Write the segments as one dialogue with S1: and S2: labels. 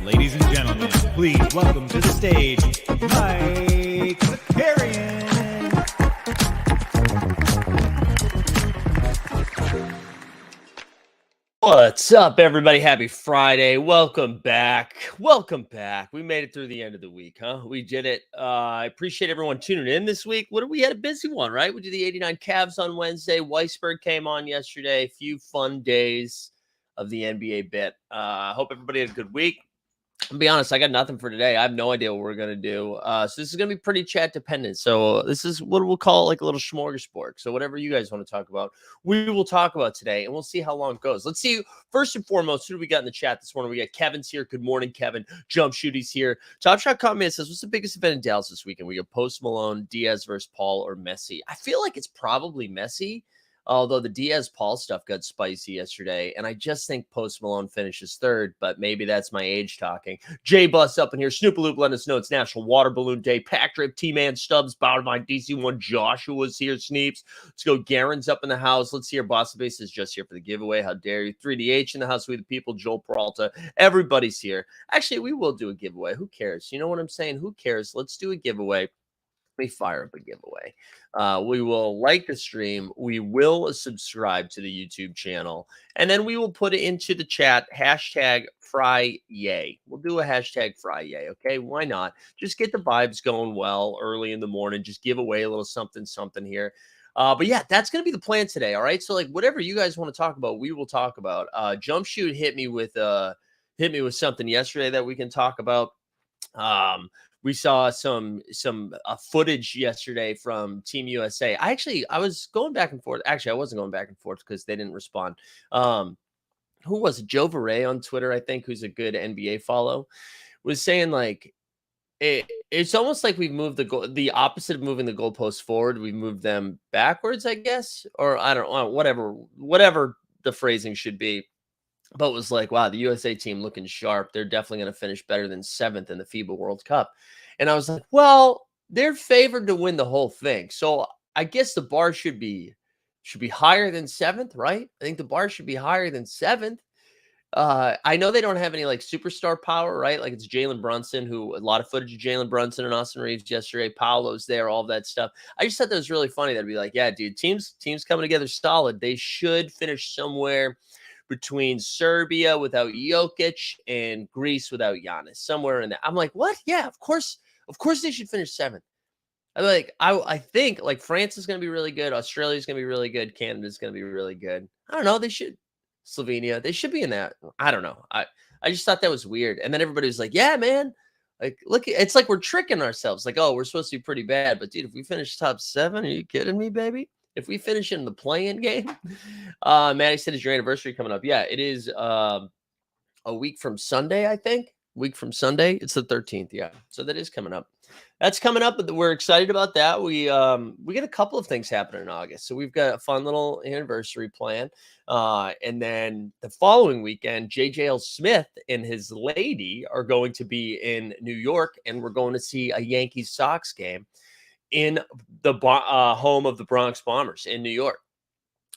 S1: Ladies and gentlemen, please welcome to the stage, Mike Zakarian.
S2: What's up, everybody? Happy Friday. Welcome back. Welcome back. We made it through the end of the week, huh? We did it. I appreciate everyone tuning in this week. We had a busy one, right? We did the 89 Cavs on Wednesday. Weisberg came on yesterday. A few fun days of the NBA bit. I hope everybody had a good week. I'll be honest, I got nothing for today. I have no idea what we're going to do. So this is going to be pretty chat dependent. So this is what we'll call like a little smorgasbord. So whatever you guys want to talk about, we will talk about today, and we'll see how long it goes. Let's see. First and foremost, who do we got in the chat this morning? We got Kevin's here. Good morning, Kevin. Jump Shooty's here. Top Shot comment says, what's the biggest event in Dallas this weekend? We got Post Malone, Diaz versus Paul, or Messi. I feel like it's probably Messi. Although the Diaz-Paul stuff got spicy yesterday, and I just think Post Malone finishes third, but maybe that's my age talking. Jay Bus up in here. Snoopaloop, let us know it's National Water Balloon Day. Pack Drip, T-Man, Stubbs, Bowdermine, DC1, Joshua's here, Sneeps. Let's go. Garen's up in the house. Let's hear Bossa Base is just here for the giveaway. How dare you? 3DH in the house. We the people. Joel Peralta. Everybody's here. Actually, we will do a giveaway. Who cares? You know what I'm saying? Who cares? Let's do a giveaway. We fire up a giveaway. We will like the stream. We will subscribe to the YouTube channel. And then we will put it into the chat. Hashtag FryYay. We'll do a hashtag FryYay. Okay. Why not? Just get the vibes going well early in the morning. Just give away a little something here. But yeah, that's going to be the plan today. All right. So like whatever you guys want to talk about, we will talk about. Jump Shoot hit me with something yesterday that we can talk about. We saw some footage yesterday from Team USA. I was going back and forth. Actually, I wasn't going back and forth because they didn't respond. Who was it? Joe Varay on Twitter, I think, who's a good NBA follow, was saying like it's almost like we've moved the opposite of moving the goalposts forward. We've moved them backwards, I guess, or I don't know, whatever the phrasing should be. But was like, wow, the USA team looking sharp. They're definitely going to finish better than 7th in the FIBA World Cup. And I was like, well, they're favored to win the whole thing. So I guess the bar should be higher than 7th, right? I think the bar should be higher than 7th. I know they don't have any like superstar power, right? Like it's Jalen Brunson, who a lot of footage of Jalen Brunson and Austin Reeves yesterday. Paolo's there, all that stuff. I just thought that was really funny. That'd be like, yeah, dude, teams coming together solid. They should finish somewhere between Serbia without Jokic and Greece without Giannis, somewhere in there. I'm like, what? Yeah, of course they should finish 7th. I think like France is going to be really good. Australia is going to be really good. Canada is going to be really good. I don't know. They should. Slovenia. They should be in that. I don't know. I just thought that was weird. And then everybody was like, yeah, man. Like, look, it's like we're tricking ourselves. Like, oh, we're supposed to be pretty bad. But dude, if we finish top 7, are you kidding me, baby? If we finish in the play-in game, Maddie said, is your anniversary coming up? Yeah, it is a week from Sunday, I think. Week from Sunday. It's the 13th. Yeah. So that is coming up. That's coming up. But we're excited about that. We get a couple of things happening in August. So we've got a fun little anniversary plan. And then the following weekend, JJL Smith and his lady are going to be in New York, and we're going to see a Yankees Sox game in the home of the Bronx Bombers in New York.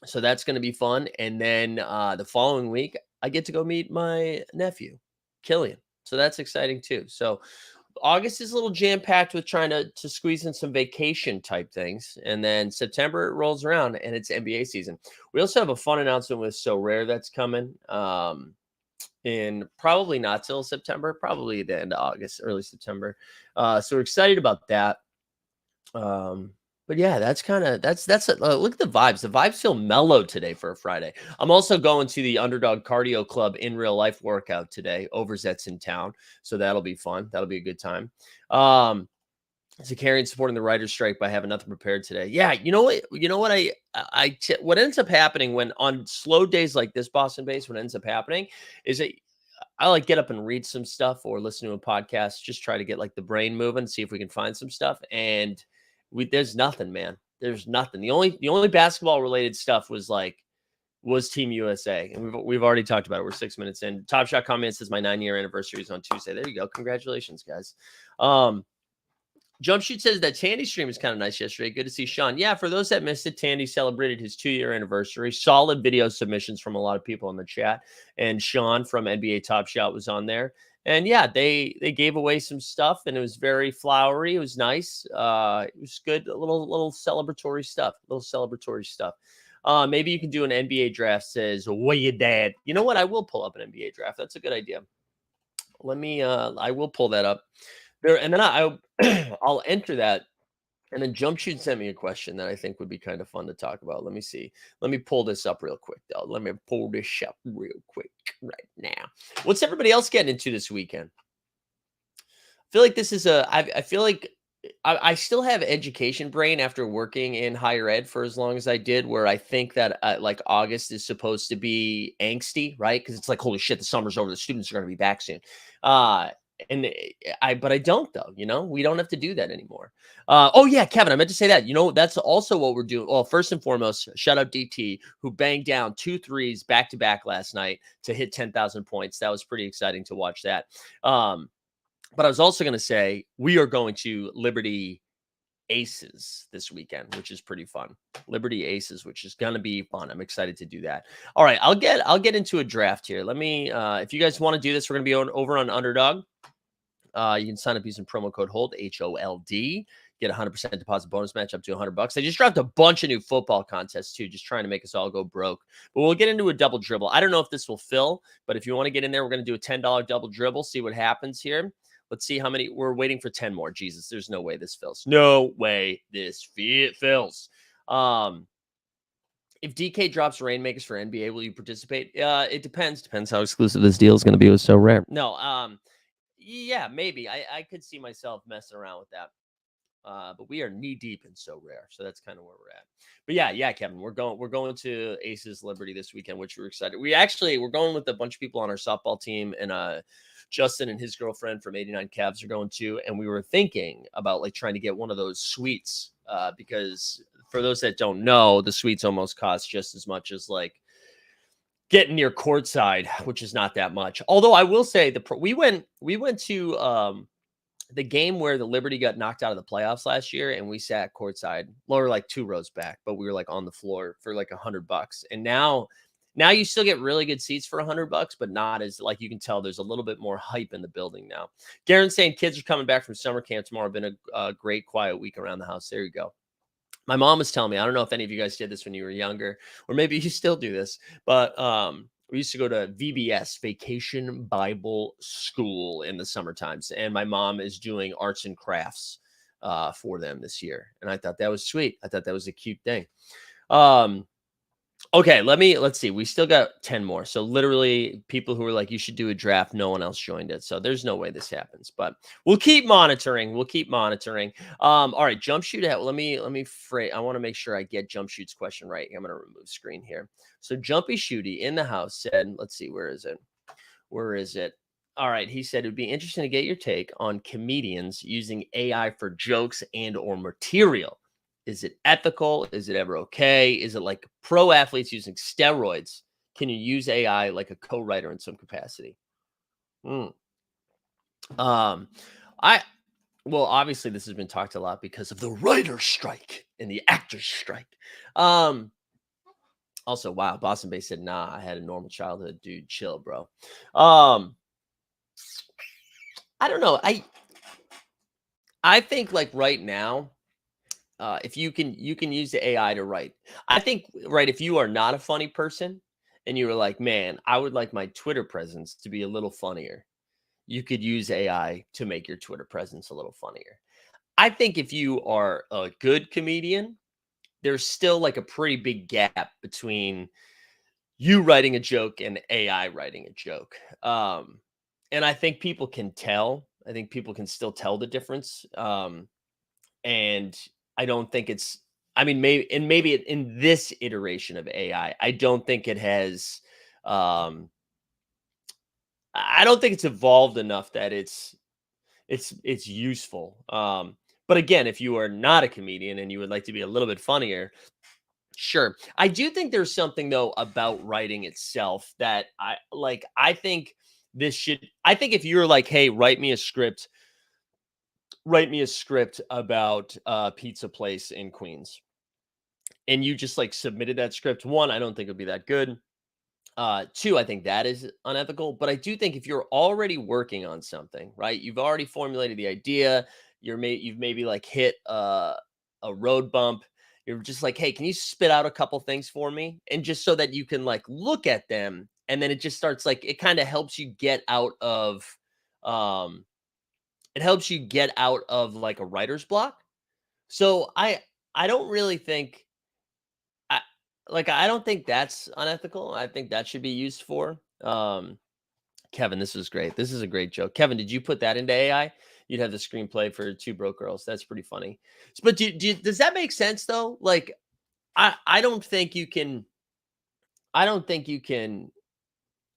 S2: So that's going to be fun. And then the following week, I get to go meet my nephew, Killian. So that's exciting too. So August is a little jam packed with trying to squeeze in some vacation type things, and then September rolls around and it's NBA season. We also have a fun announcement with So Rare that's coming. In probably not till September, probably the end of August, early September. So we're excited about that. But yeah, look at the vibes. The vibes feel mellow today for a Friday. I'm also going to the Underdog Cardio Club in real life workout today. Overzet's in town, so that'll be fun. That'll be a good time. Zakarian supporting the writer's strike by having nothing prepared today. Yeah, you know what? What ends up happening when on slow days like this, Boston based, what ends up happening is that I like get up and read some stuff or listen to a podcast, just try to get like the brain moving, see if we can find some stuff. And there's nothing, man. There's nothing. The only basketball related stuff was Team USA, and we've already talked about it. We're 6 minutes in. Top Shot comments says my 9-year anniversary is on Tuesday. There you go. Congratulations, guys. Jump Shoot says that Tandy stream was kind of nice yesterday. Good to see Sean. Yeah, for those that missed it, Tandy celebrated his 2-year anniversary. Solid video submissions from a lot of people in the chat. And Sean from NBA Top Shot was on there. And yeah, they gave away some stuff, and it was very flowery. It was nice. It was good. A little celebratory stuff. Maybe you can do an NBA draft. Says, "What you dad?" You know what? I will pull up an NBA draft. That's a good idea. Let me. I will pull that up there, and then I'll enter that. And then Jump Shoot sent me a question that I think would be kind of fun to talk about. Let me see. Let me pull this up real quick, though. Let me pull this up real quick right now. What's everybody else getting into this weekend? I feel like this is I feel like I still have education brain after working in higher ed for as long as I did, where I think that like August is supposed to be angsty, right? Because it's like, holy shit, the summer's over. The students are going to be back soon. Uh, but I don't though, we don't have to do that anymore. Oh yeah, Kevin, I meant to say that, that's also what we're doing. Well, first and foremost, shout out DT who banged down 2 threes back to back last night to hit 10,000 points. That was pretty exciting to watch that. But I was also going to say we are going to Liberty Aces this weekend, which is pretty fun. Liberty Aces, which is going to be fun. I'm excited to do that. All right, I'll get into a draft here. Let me if you guys want to do this, we're going to be over on Underdog. You can sign up using promo code HOLD, HOLD. Get a 100% deposit bonus match up to $100. I just dropped a bunch of new football contests too, just trying to make us all go broke. But we'll get into a double dribble. I don't know if this will fill, but if you want to get in there, we're going to do a $10 double dribble. See what happens here. Let's see how many. We're waiting for 10 more. Jesus, there's no way this fills. No way this fills. If DK drops Rainmakers for NBA, will you participate? It depends. Depends how exclusive this deal is going to be with So Rare. No, yeah, maybe. I could see myself messing around with that. But we are knee deep in So Rare, so that's kind of where we're at. But yeah, Kevin, we're going to Aces Liberty this weekend, which we're excited. We're going with a bunch of people on our softball team, and Justin and his girlfriend from 89 Cavs are going too. And we were thinking about like trying to get one of those suites, because for those that don't know, the suites almost cost just as much as like getting near courtside, which is not that much. Although I will say we went to the game where the Liberty got knocked out of the playoffs last year, and we sat courtside, lower like 2 rows back, but we were like on the floor for like $100. And now you still get really good seats for $100, but not as like you can tell there's a little bit more hype in the building now. Garen's saying kids are coming back from summer camp tomorrow. Been a great quiet week around the house. There you go. My mom was telling me, I don't know if any of you guys did this when you were younger, or maybe you still do this, but we used to go to VBS, Vacation Bible School, in the summer times. And my mom is doing arts and crafts for them this year. And I thought that was sweet. I thought that was a cute thing. Okay, let's see. We still got 10 more. So literally people who were like, you should do a draft. No one else joined it. So there's no way this happens, but we'll keep monitoring. All right, Jump Shoot out. Let me I want to make sure I get Jump Shoot's question right. I'm going to remove screen here. So Jumpy Shooty in the house said, let's see, where is it? All right, he said, it'd be interesting to get your take on comedians using AI for jokes and or material. Is it ethical? Is it ever okay? Is it like pro athletes using steroids? Can you use AI like a co-writer in some capacity? Well, obviously this has been talked a lot because of the writer's strike and the actor's strike. Also, wow, Boston Bay said, "Nah, I had a normal childhood, dude. Chill, bro." Um, I don't know. I think like right now, if you can use the AI to write. I think right if you are not a funny person and you were like, man, I would like my Twitter presence to be a little funnier. You could use AI to make your Twitter presence a little funnier. I think if you are a good comedian, there's still like a pretty big gap between you writing a joke and AI writing a joke. And I think people can tell. I think people can still tell the difference. And I don't think it's. I mean, maybe in this iteration of AI, I don't think it has. Um, I don't think it's evolved enough that it's useful. But again, if you are not a comedian and you would like to be a little bit funnier, sure. I do think there's something though about writing itself that I like. I think this should. I think if you're like, hey, write me a script about a pizza place in Queens, and you just like submitted that script. One, I don't think it'd be that good. Two, I think that is unethical. But I do think if you're already working on something, right? You've already formulated the idea. You've maybe like hit a road bump. You're just like, hey, can you spit out a couple things for me? And just so that you can like look at them, and then it just starts like it kind of helps you get out of um like a writer's block. So I don't really think I I don't think that's unethical. I think that should be used for. Kevin, this was great. This is a great joke. Kevin, did you put that into AI? You'd have the screenplay for Two Broke Girls. That's pretty funny. But does that make sense though? Like, I don't think you can. I don't think you can.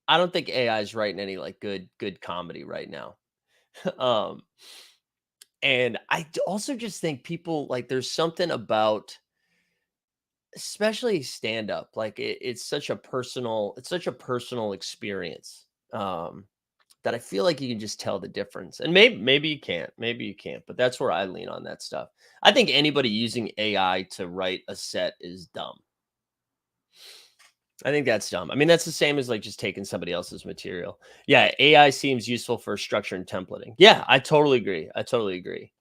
S2: I don't think AI is writing any like good comedy right now. um, and also just think people like there's something about especially stand up like it's such a personal experience. That I feel like you can just tell the difference. And maybe you can't, but that's where I lean on that stuff. I think anybody using AI to write a set is dumb. I think that's dumb. I mean, that's the same as like just taking somebody else's material. Yeah, AI seems useful for structure and templating. Yeah, I totally agree. I totally agree.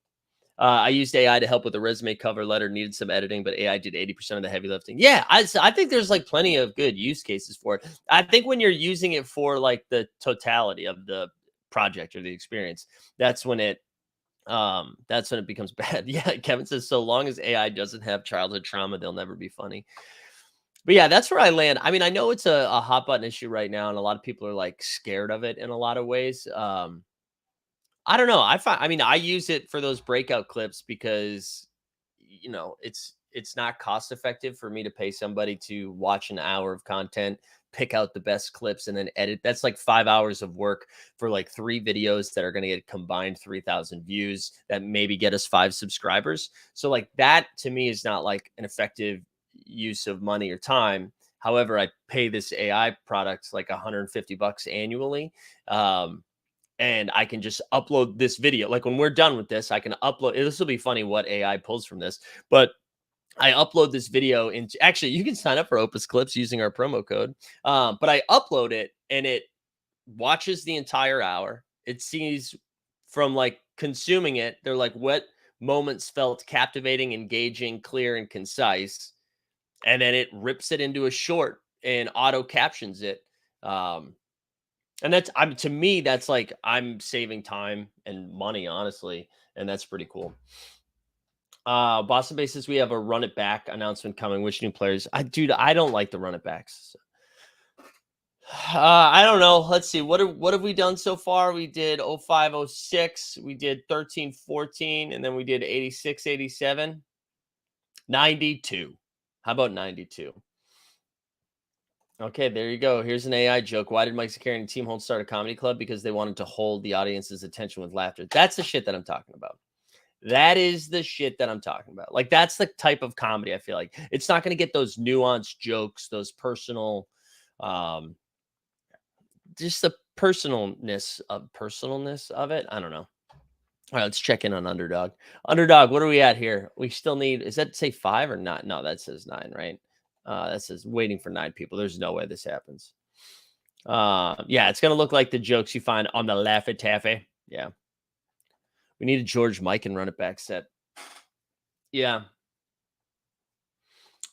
S2: I used AI to help with the resume cover letter, needed some editing, but AI did 80% of the heavy lifting. Yeah, I think there's like plenty of good use cases for it. I think when you're using it for like the totality of the project or the experience, that's when it becomes bad. Yeah, Kevin says so long as AI doesn't have childhood trauma, they'll never be funny. But yeah, that's where I land. I mean, I know it's a hot button issue right now, and a lot of people are like scared of it in a lot of ways. I don't know. I mean, I use it for those breakout clips because it's not cost effective for me to pay somebody to watch an hour of content, pick out the best clips and then edit. That's like 5 hours of work for like 3 videos that are going to get combined 3,000 views that maybe get us 5 subscribers. So like that to me is not like an effective use of money or time. However, I pay this AI product like $150 annually. And I can just upload this video. Like when we're done with this, I can upload. This will be funny what AI pulls from this, but I upload this video into. Actually, you can sign up for Opus Clips using our promo code. But I upload it, and it watches the entire hour. It sees from like consuming it. They're like what moments felt captivating, engaging, clear, and concise, and then it rips it into a short and auto captions it. Um, and to me, that's like I'm saving time and money, honestly, and that's pretty cool. Boston bases, we have a run it back announcement coming. Which new players? I don't like the run it backs. I don't know. Let's see. What have we done so far? We did 0506, we did 1314, and then we did 86, 87, 92. How about 92? Okay, there you go. Here's an AI joke. Why did Mike Zakarian and Team Hold start a comedy club? Because they wanted to hold the audience's attention with laughter. That's the shit that I'm talking about. That is the shit that I'm talking about. Like, that's the type of comedy I feel like. It's not going to get those nuanced jokes, those um, just the personalness of it. I don't know. All right, let's check in on Underdog. Underdog, what are we at here? We still need, is that say 5 or not? No, that says 9, right? That says waiting for 9 people. There's no way this happens. Yeah, it's gonna look like the jokes you find on the Laffy Taffy. Yeah, we need a George Mike and run it back set. Yeah,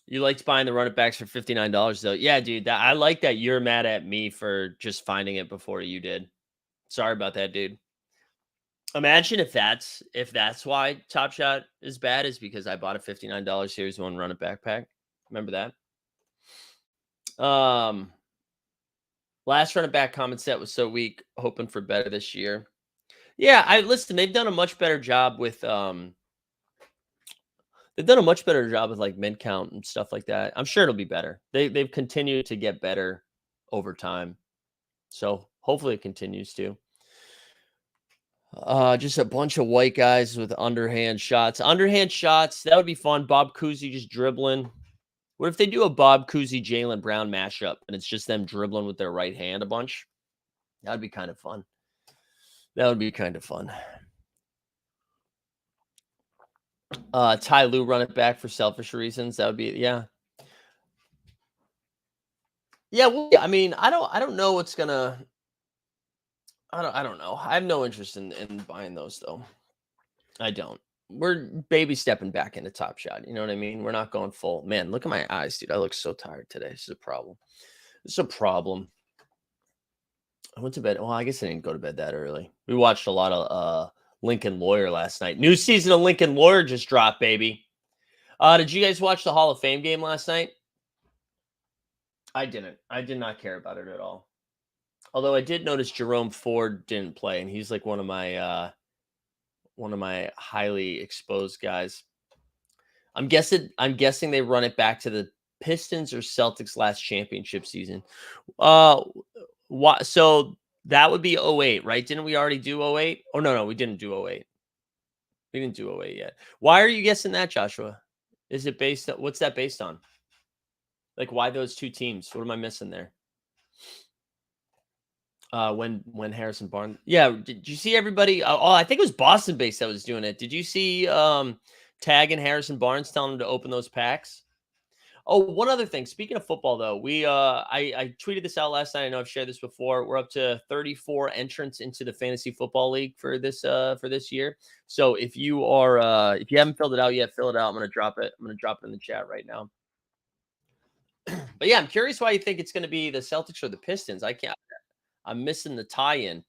S2: you liked buying the run it backs for $59 though. Yeah, dude, I like that you're mad at me for just finding it before you did. Sorry about that, dude. Imagine if that's why Top Shot is bad is because I bought a $59 Series 1 run it backpack. Remember that? Last run it back comment set was so weak, hoping for better this year. Yeah, I listen, they've done a much better job with they've done a much better job with like mid count and stuff like that. I'm sure it'll be better. They've continued to get better over time. So hopefully it continues to. Just a bunch of white guys with underhand shots. Underhand shots, that would be fun. Bob Cousy just dribbling. What if they do a Bob Cousy, Jalen Brown mashup and it's just them dribbling with their right hand a bunch? That'd be kind of fun. That would be kind of fun. Ty Lue run it back for selfish reasons. That would be, yeah. Yeah, well, I mean, I don't know what's gonna I don't know. I have no interest in buying those though. I don't. We're baby stepping back into Top Shot. You know what I mean? We're not going full. Man, look at my eyes, dude. I look so tired today. This is a problem. This is a problem. I went to bed. Well, I guess I didn't go to bed that early. We watched a lot of Lincoln Lawyer last night. New season of Lincoln Lawyer just dropped, baby. Did you guys watch the Hall of Fame game last night? I didn't. I did not care about it at all. Although I did notice Jerome Ford didn't play, and he's like one of my highly exposed guys. I'm guessing they run it back to the Pistons or Celtics last championship season. So that would be 08, right? Didn't we already do 08? Oh no, we didn't do 08. We didn't do 08 yet. Why are you guessing that, Joshua? Is it based on what's that based on? Like why those two teams? What am I missing there? When Harrison Barnes. Yeah, did you see everybody? I think it was Boston based that was doing it. Did you see Tag and Harrison Barnes telling him to open those packs? Oh, one other thing. Speaking of football, though, I tweeted this out last night. I know I've shared this before. We're up to 34 entrants into the fantasy football league for this year. So if you haven't filled it out yet, fill it out. I'm gonna drop it. I'm gonna drop it in the chat right now. But yeah, I'm curious why you think it's gonna be the Celtics or the Pistons. I'm missing the tie-in.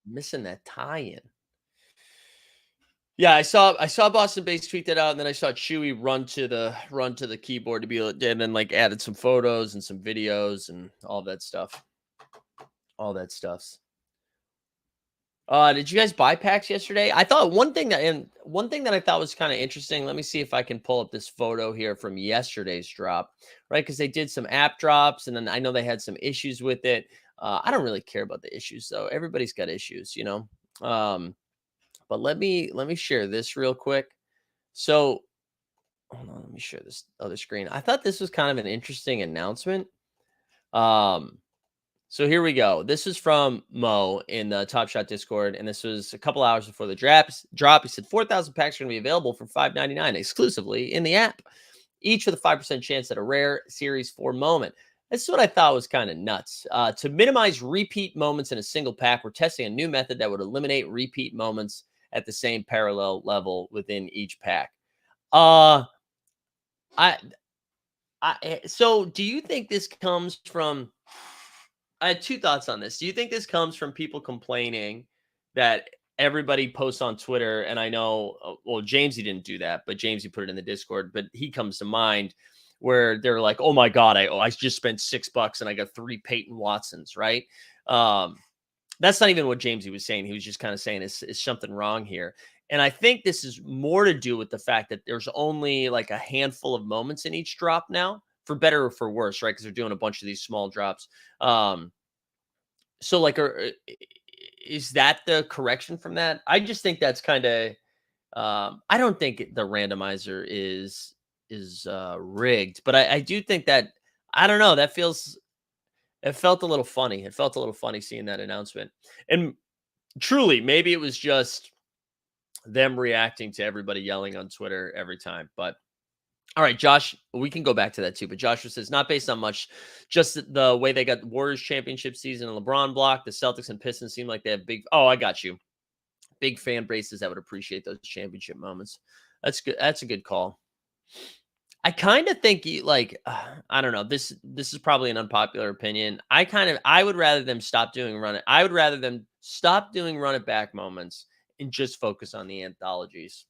S2: Missing that tie-in. Yeah, I saw Boston Base tweet that out, and then I saw Chewy run to the keyboard to be able to, and then like added some photos and some videos and all that stuff. All that stuffs. Did you guys buy packs yesterday? I thought one thing that I thought was kind of interesting. Let me see if I can pull up this photo here from yesterday's drop, right? Because they did some app drops, and then I know they had some issues with it. I don't really care about the issues though. Everybody's got issues, you know. But let me share this real quick. So hold on, let me share this other screen. I thought this was kind of an interesting announcement. So here we go. This is from Mo in the Top Shot Discord, and this was a couple hours before the drop. He said 4,000 packs are going to be available for $5.99 exclusively in the app, each with a 5% chance at a rare Series 4 moment. This is what I thought was kind of nuts. To minimize repeat moments in a single pack, we're testing a new method that would eliminate repeat moments at the same parallel level within each pack. So do you think this comes from? I had two thoughts on this. Do you think this comes from people complaining that everybody posts on Twitter? And I know, well, Jamesy didn't do that, but Jamesy put it in the Discord. But he comes to mind where they're like, "Oh my God, I just spent $6 and I got 3 Peyton Watsons." Right? That's not even what Jamesy was saying. He was just kind of saying, "Is something wrong here?" And I think this is more to do with the fact that there's only like a handful of moments in each drop now, for better or for worse, right? Because they're doing a bunch of these small drops. So like, is that the correction from that? I just think that's kind of, I don't think the randomizer is rigged, but I do think that, I don't know, it felt a little funny. It felt a little funny seeing that announcement. And truly, maybe it was just them reacting to everybody yelling on Twitter every time, but All right, Josh, we can go back to that too. But Joshua says, not based on much, just the way they got the Warriors championship season and LeBron block. The Celtics and Pistons seem like they have big. Oh, I got you. Big fan bases that would appreciate those championship moments. That's good. That's a good call. I kind of think I don't know. This is probably an unpopular opinion. I would rather them stop doing run it. I would rather them stop doing run it back moments and just focus on the anthologies.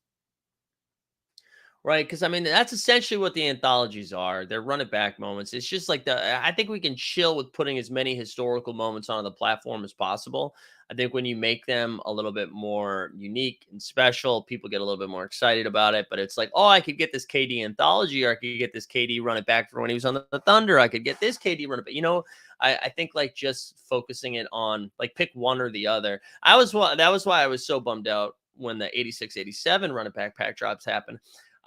S2: Right, because I mean that's essentially what the anthologies are. They're run it back moments. It's just like I think we can chill with putting as many historical moments on the platform as possible. I think when you make them a little bit more unique and special, people get a little bit more excited about it. But it's like, oh, I could get this KD anthology, or I could get this KD run it back for when he was on the Thunder. I could get this KD run it back. I think like just focusing it on like pick one or the other. That was why I was so bummed out when the 86-87 run it back pack drops happened.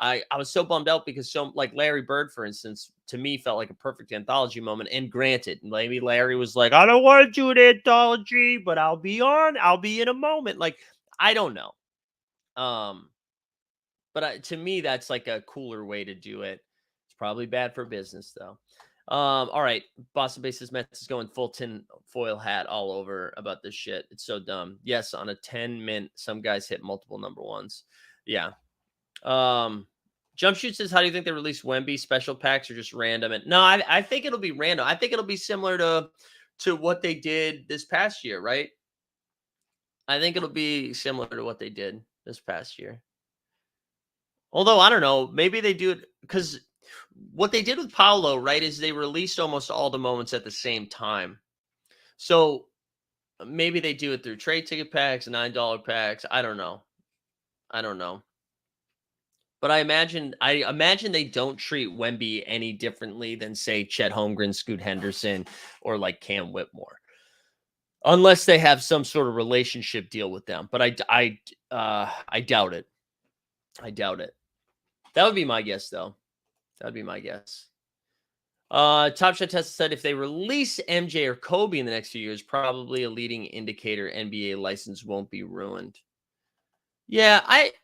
S2: I was so bummed out because like Larry Bird, for instance, to me felt like a perfect anthology moment. And granted, maybe Larry was like, I don't want to do an anthology, but I'll be in a moment. Like, I don't know. But to me, that's like a cooler way to do it. It's probably bad for business though. All right. Boston Bases Mets is going full tin foil hat all over about this shit. It's so dumb. Yes, on a 10-mint, some guys hit multiple number ones. Yeah. Jump Shoot says, how do you think they release Wemby special packs or just random? And no, I think it'll be random. I think it'll be similar to what they did this past year, right? I think it'll be similar to what they did this past year. Although I don't know, maybe they do it because what they did with Paolo, right, is they released almost all the moments at the same time. So maybe they do it through trade ticket packs, $9 packs. I don't know. But I imagine they don't treat Wemby any differently than say Chet Holmgren, Scoot Henderson, or like Cam Whitmore, unless they have some sort of relationship deal with them. But I doubt it. I doubt it. That would be my guess, though. That would be my guess. Top Shot Test said if they release MJ or Kobe in the next few years, probably a leading indicator NBA license won't be ruined. Yeah, I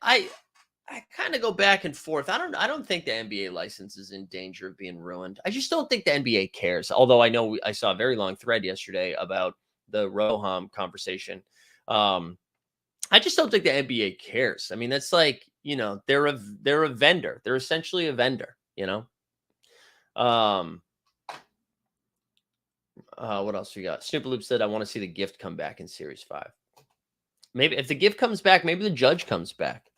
S2: kind of go back and forth. I don't think the NBA license is in danger of being ruined. I just don't think the NBA cares. Although I know I saw a very long thread yesterday about the Roham conversation. I just don't think the NBA cares. I mean, that's like, they're a vendor. They're essentially a vendor, what else we got? Snoop Loop said, I want to see the gift come back in Series 5. Maybe if the gift comes back, maybe the judge comes back.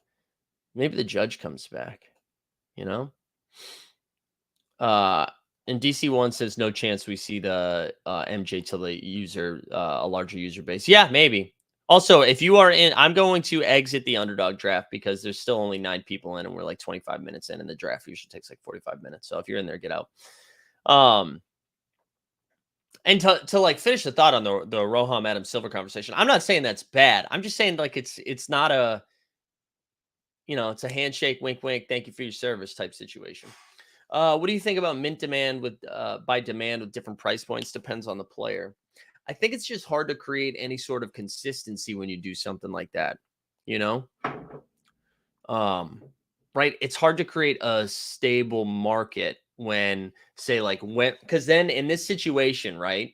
S2: And DC1 says no chance we see the MJ till the user a larger user base. Yeah, maybe. Also, if you are in, I'm going to exit the underdog draft because there's still only 9 people in and we're like 25 minutes in, and the draft usually takes like 45 minutes. So if you're in there, get out. And to like finish the thought on the Roham Adam Silver conversation, I'm not saying that's bad. I'm just saying like it's not a, it's a handshake, wink, wink, thank you for your service type situation. What do you think about mint demand by demand with different price points? Depends on the player. I think it's just hard to create any sort of consistency when you do something like that, right? It's hard to create a stable market when because then in this situation, right?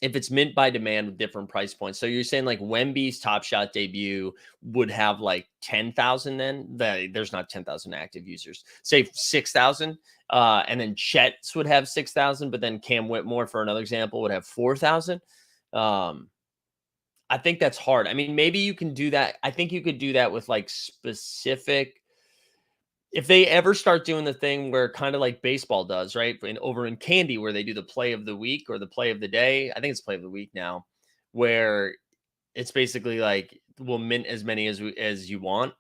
S2: If it's mint by demand with different price points. So you're saying like Wemby's Top Shot debut would have like 10,000 then? There's not 10,000 active users. Say 6,000. And then Chet's would have 6,000, but then Cam Whitmore, for another example, would have 4,000. I think that's hard. I mean, maybe you can do that. I think you could do that with like specific. If they ever start doing the thing where kind of like baseball does, right? Over in Candy, where they do the play of the week or the play of the day. I think it's play of the week now, where it's basically like we'll mint as many as you want.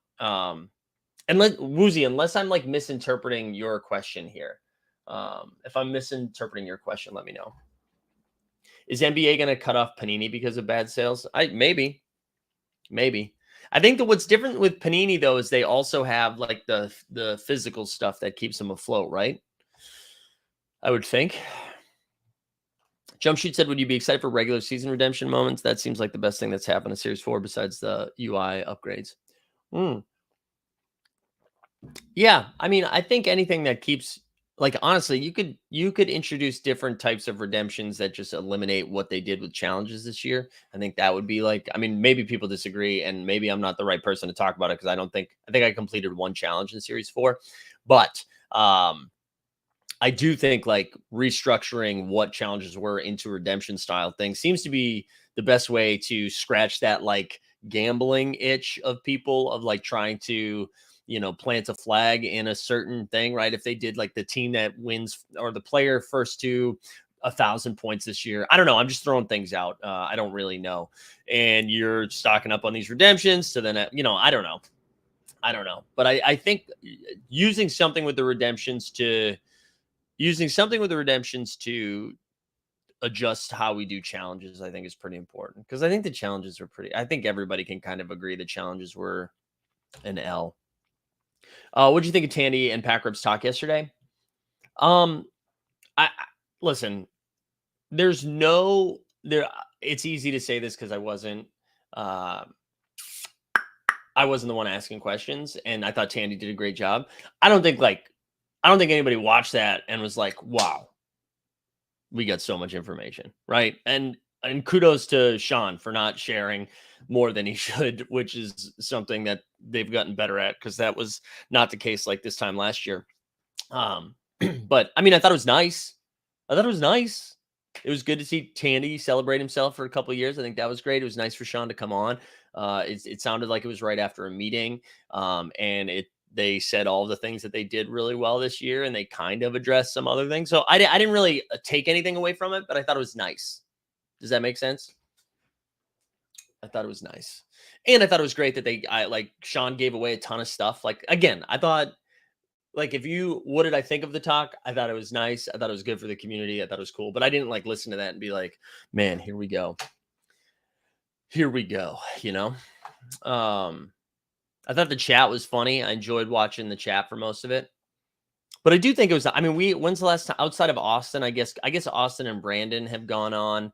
S2: Woozy, unless I'm like misinterpreting your question here. If I'm misinterpreting your question, let me know. Is NBA going to cut off Panini because of bad sales? Maybe. I think that what's different with Panini though is they also have like the physical stuff that keeps them afloat, right? I would think. Jump Shoot said, would you be excited for regular season redemption moments? That seems like the best thing that's happened in Series 4 besides the UI upgrades. Yeah, I mean, I think anything that keeps like honestly, you could introduce different types of redemptions that just eliminate what they did with challenges this year. I think that would be like, I mean, maybe people disagree, and maybe I'm not the right person to talk about it because I think I completed one challenge in Series 4, but I do think like restructuring what challenges were into redemption style things seems to be the best way to scratch that like gambling itch of people of like trying to, plant a flag in a certain thing, right? If they did like the team that wins or the player first to 1,000 points this year. I don't know. I'm just throwing things out. I don't really know. And you're stocking up on these redemptions to then, I don't know. I don't know. But I think using something with the redemptions to adjust how we do challenges, I think is pretty important because I think the challenges are pretty. I think everybody can kind of agree the challenges were an L. What do you think of Tandy and Packrib's talk yesterday? Um, I listen. There's no there. It's easy to say this because Uh, I wasn't the one asking questions, and I thought Tandy did a great job. I don't think anybody watched that and was like, "Wow, we got so much information," right? And kudos to Sean for not sharing more than he should, which is something that they've gotten better at because that was not the case like this time last year. Um, but I mean, I thought it was nice. I thought it was nice. It was good to see Tandy celebrate himself for a couple of years. I think that was great. It was nice for Sean to come on. It sounded like it was right after a meeting, and they said all the things that they did really well this year, and they kind of addressed some other things. So I didn't really take anything away from it, but I thought it was nice. Does that make sense? I thought it was nice, and I thought it was great that I like Sean gave away a ton of stuff. Like again, I thought like what did I think of the talk? I thought it was nice. I thought it was good for the community. I thought it was cool, but I didn't like listen to that and be like, man, here we go. Here we go. Um, I thought the chat was funny. I enjoyed watching the chat for most of it. But I do think it was, I mean, when's the last time outside of Austin? I guess Austin and Brandon have gone on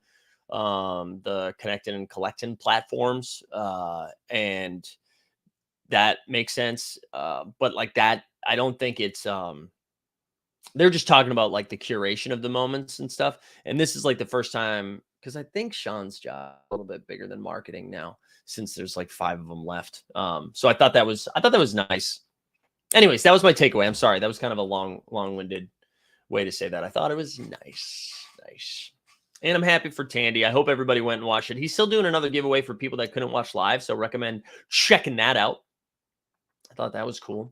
S2: the Connected and Collecting platforms. And that makes sense. But like that, I don't think it's they're just talking about like the curation of the moments and stuff. And this is like the first time because I think Sean's job a little bit bigger than marketing now since there's like 5 of them left. So I thought that was nice. Anyways, that was my takeaway. I'm sorry. That was kind of a long-winded way to say that. I thought it was nice. Nice. And I'm happy for Tandy. I hope everybody went and watched it. He's still doing another giveaway for people that couldn't watch live. So recommend checking that out. I thought that was cool.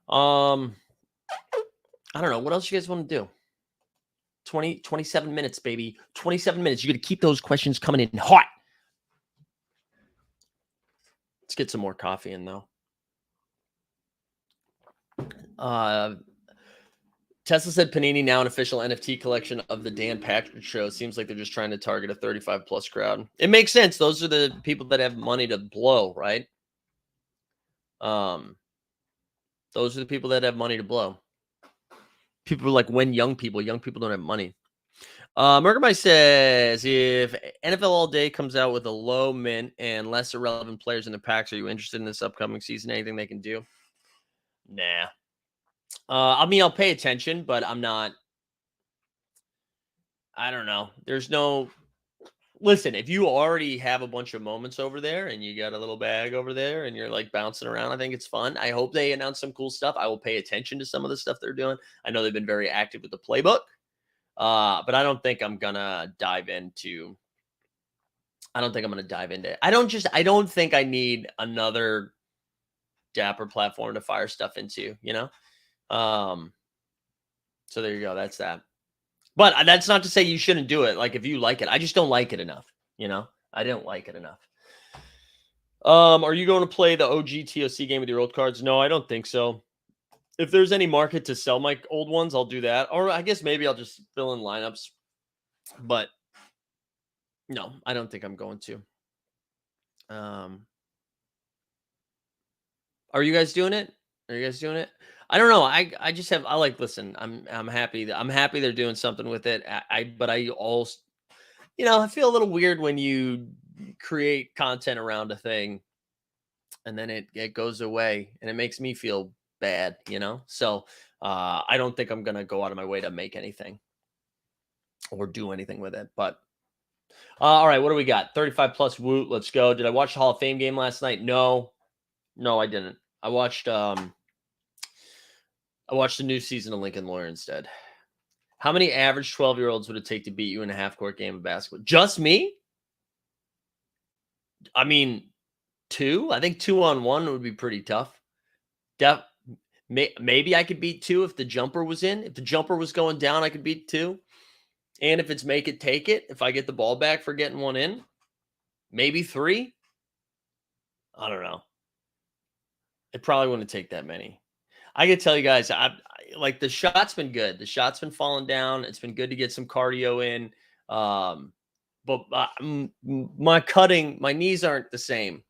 S2: I don't know. What else you guys want to do? 27 minutes, baby. 27 minutes. You got to keep those questions coming in hot. Let's get some more coffee in, though. Tesla said Panini now an official NFT collection of the Dan Patrick Show. Seems like they're just trying to target a 35+ crowd. It makes sense. Those are the people that have money to blow, right? Those are the people that have money to blow. People like young people don't have money. Murgamai says, if NFL All Day comes out with a low mint and less irrelevant players in the packs, are you interested in this upcoming season? Anything they can do? Nah. I mean, I'll pay attention, but I'm not. I don't know. There's no. Listen, if you already have a bunch of moments over there and you got a little bag over there and you're like bouncing around, I think it's fun. I hope they announce some cool stuff. I will pay attention to some of the stuff they're doing. I know they've been very active with the playbook. But I don't think I'm gonna dive into. I don't think I'm gonna dive into it. I don't think I need another Dapper platform to fire stuff into, So there you go. That's that. But that's not to say you shouldn't do it. Like if you like it, I just don't like it enough. I don't like it enough. Are you going to play the OG TOC game with your old cards? No, I don't think so. If there's any market to sell my old ones, I'll do that. Or I guess maybe I'll just fill in lineups. But no, I don't think I'm going to. Are you guys doing it? I don't know. I just have listen, I'm happy they're doing something with it. But I also I feel a little weird when you create content around a thing and then it goes away, and it makes me feel bad, So I don't think I'm gonna go out of my way to make anything or do anything with it. But all right, what do we got? 35 plus woot. Let's go. Did I watch the Hall of Fame game last night? No, I didn't. I watched the new season of Lincoln Lawyer instead. How many average 12-year-olds would it take to beat you in a half-court game of basketball? Just me? I mean, 2? I think 2-on-1 would be pretty tough. Maybe I could beat 2 if the jumper was in. If the jumper was going down, I could beat 2. And if it's make it, take it, if I get the ball back for getting one in, maybe 3. I don't know. It probably wouldn't take that many. I can tell you guys, like the shot's been good. The shot's been falling down. It's been good to get some cardio in. But my knees aren't the same.